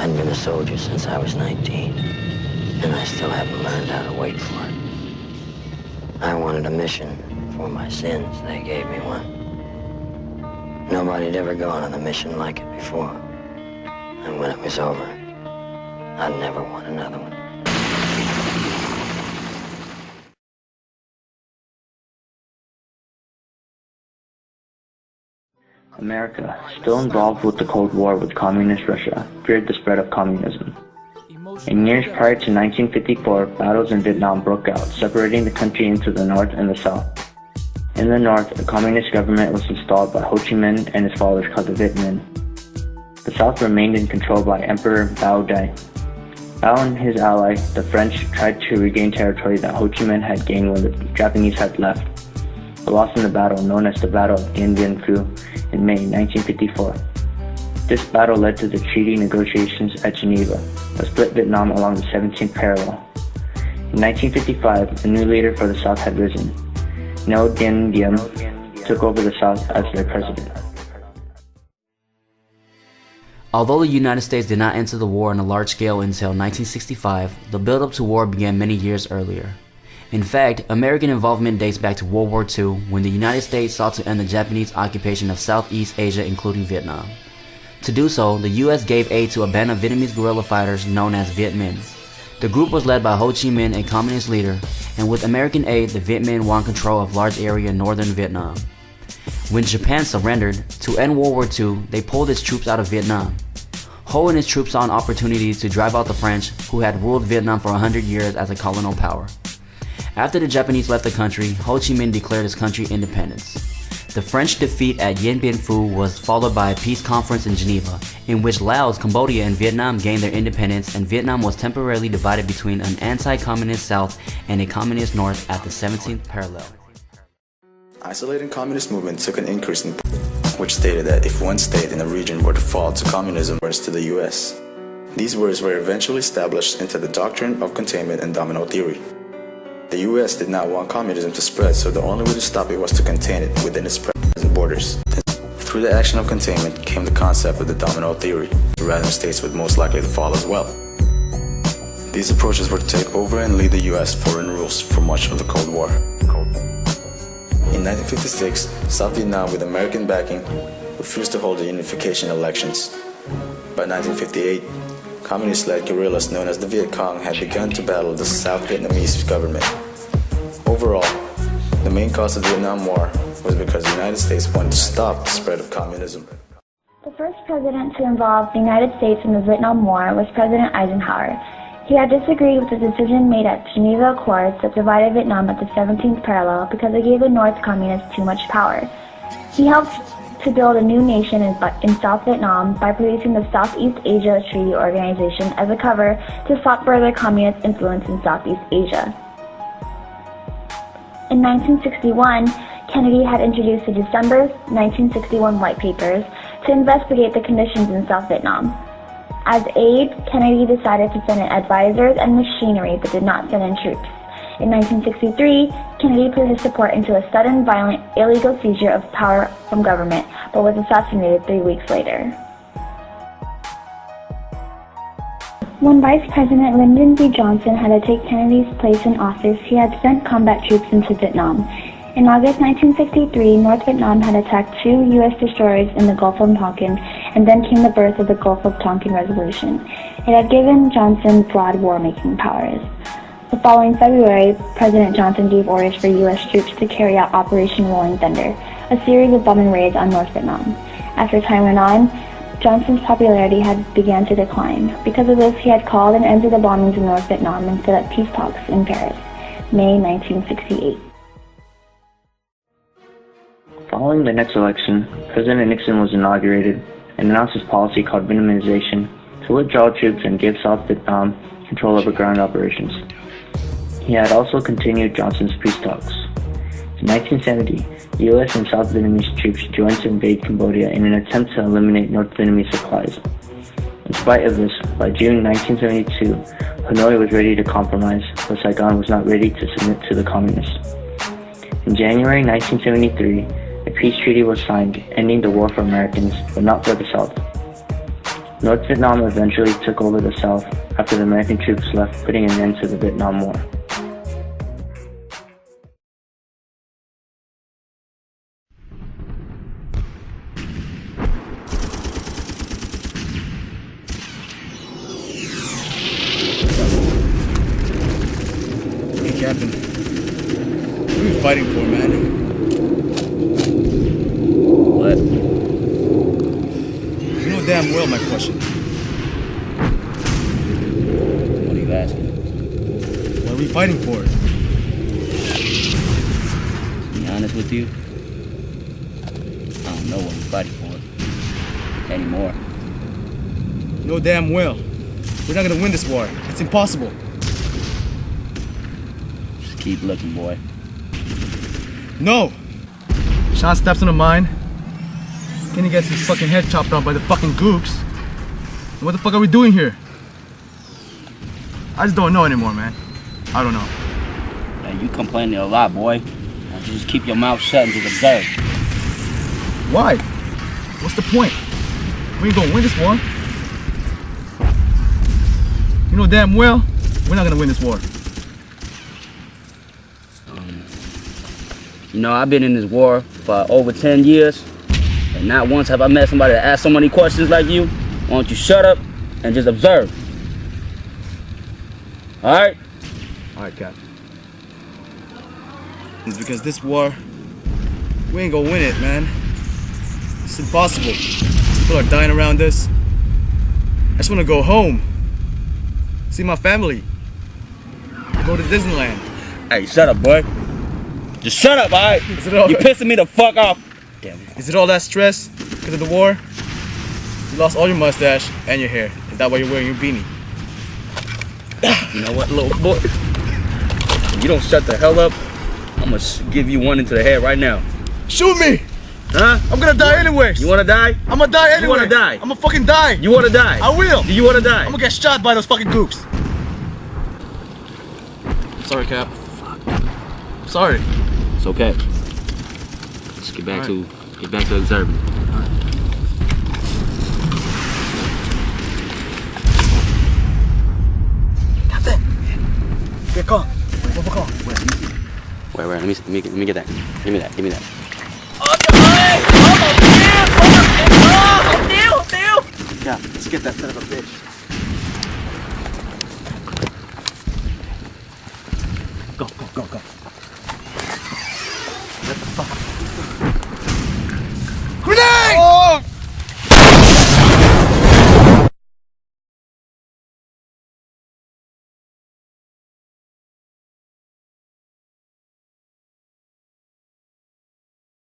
I'd been a soldier since I was 19, and I still haven't learned how to wait for it. I wanted a mission for my sins. They gave me one. Nobody'd ever gone on a mission like it before. And when it was over, I'd never want another one. America, still involved with the Cold War with Communist Russia, feared the spread of communism. In years prior to 1954, battles in Vietnam broke out, separating the country into the North and the South. In the North, a communist government was installed by Ho Chi Minh and his followers called the Viet Minh. The South remained in control by Emperor Bao Dai. Bao and his ally, the French, tried to regain territory that Ho Chi Minh had gained when the Japanese had left, but lost in the battle known as the Battle of Dien Bien Phu in May 1954. This battle led to the treaty negotiations at Geneva, that split Vietnam along the 17th parallel. In 1955, a new leader for the South had risen. Ngo Dinh Diem took over the South as their president. Although the United States did not enter the war on a large scale until 1965, the build-up to war began many years earlier. In fact, American involvement dates back to World War II, when the United States sought to end the Japanese occupation of Southeast Asia, including Vietnam. To do so, the U.S. gave aid to a band of Vietnamese guerrilla fighters known as Viet Minh. The group was led by Ho Chi Minh, a communist leader, and with American aid, the Viet Minh won control of large area in northern Vietnam. When Japan surrendered, to end World War II, they pulled its troops out of Vietnam. Ho and his troops saw an opportunity to drive out the French, who had ruled Vietnam for 100 years as a colonial power. After the Japanese left the country, Ho Chi Minh declared his country independence. The French defeat at Dien Bien Phu was followed by a peace conference in Geneva, in which Laos, Cambodia, and Vietnam gained their independence, and Vietnam was temporarily divided between an anti-communist South and a communist North at the 17th parallel. Isolating communist movement took an increase in which stated that if one state in a region were to fall to communism, wars to the U.S. These words were eventually established into the doctrine of containment and domino theory. The U.S. did not want communism to spread, so the only way to stop it was to contain it within its present borders. Through the action of containment came the concept of the domino theory. Rather, states would most likely to fall as well. These approaches were to take over and lead the U.S. foreign rules for much of the Cold War. In 1956, South Vietnam, with American backing, refused to hold the unification elections. By 1958, communist-led guerrillas known as the Viet Cong had begun to battle the South Vietnamese government. Overall, the main cause of the Vietnam War was because the United States wanted to stop the spread of communism. The first president to involve the United States in the Vietnam War was President Eisenhower. He had disagreed with the decision made at Geneva Accords that divided Vietnam at the 17th parallel because it gave the North communists too much power. He helped to build a new nation in South Vietnam by producing the Southeast Asia Treaty Organization as a cover to stop further communist influence in Southeast Asia. In 1961, Kennedy had introduced the December 1961 White Papers to investigate the conditions in South Vietnam. As aid, Kennedy decided to send in advisors and machinery but did not send in troops. In 1963, Kennedy put his support into a sudden, violent, illegal seizure of power from government, but was assassinated 3 weeks later. When Vice President Lyndon B. Johnson had to take Kennedy's place in office, he had sent combat troops into Vietnam. In August 1963, North Vietnam had attacked 2 U.S. destroyers in the Gulf of Tonkin, and then came the birth of the Gulf of Tonkin Resolution. It had given Johnson broad war-making powers. The following February, President Johnson gave orders for U.S. troops to carry out Operation Rolling Thunder, a series of bombing raids on North Vietnam. After time went on, Johnson's popularity had begun to decline. Because of this, he had called and ended the bombings in North Vietnam and set up peace talks in Paris, May 1968. Following the next election, President Nixon was inaugurated and announced his policy called minimization to withdraw troops and give South Vietnam control over ground operations. He had also continued Johnson's peace talks. In 1970, U.S. and South Vietnamese troops joined to invade Cambodia in an attempt to eliminate North Vietnamese supplies. In spite of this, by June 1972, Hanoi was ready to compromise, but Saigon was not ready to submit to the communists. In January 1973, a peace treaty was signed, ending the war for Americans, but not for the South. North Vietnam eventually took over the South after the American troops left, putting an end to the Vietnam War. Hey, Captain. What are we fighting for, man? What? You know damn well my question. What are you asking? What are we fighting for? To be honest with you, I don't know what we're fighting for anymore. You know damn well. We're not gonna win this war. It's impossible. Just keep looking, boy. No! Sean steps on a mine. Kenny gets his fucking head chopped off by the fucking gooks. What the fuck are we doing here? I just don't know anymore, man. I don't know. Hey, you complaining a lot, boy. Now just keep your mouth shut and just observe. Why? What's the point? We ain't gonna win this war. You know damn well we're not gonna win this war. You know, I've been in this war for over 10 years, and not once have I met somebody that asked so many questions like you. Why don't you shut up and just observe? Alright? Alright, Cap. It's because this war, we ain't gonna win it, man. It's impossible. People are dying around us. I just wanna go home. See my family. Go to Disneyland. Hey, shut up, boy. Just shut up, alright? You're pissing me the fuck off. Damn it. Is it all that stress because of the war? You lost all your mustache and your hair. Is that why you're wearing your beanie? You know what, little boy? If you don't shut the hell up, I'm gonna give you one into the head right now. Shoot me! Huh? I'm gonna die anyways. You wanna die? I'm gonna die anyway. You wanna die? I'm gonna fucking die. You wanna die? I will. Do you wanna die? I'm gonna get shot by those fucking gooks. Sorry, Cap. Sorry. It's okay. Let's get back to observing. Captain. Get calm. Move calm. Wait, let me get that. Give me that. Yeah, let's get that son of a bitch. Go.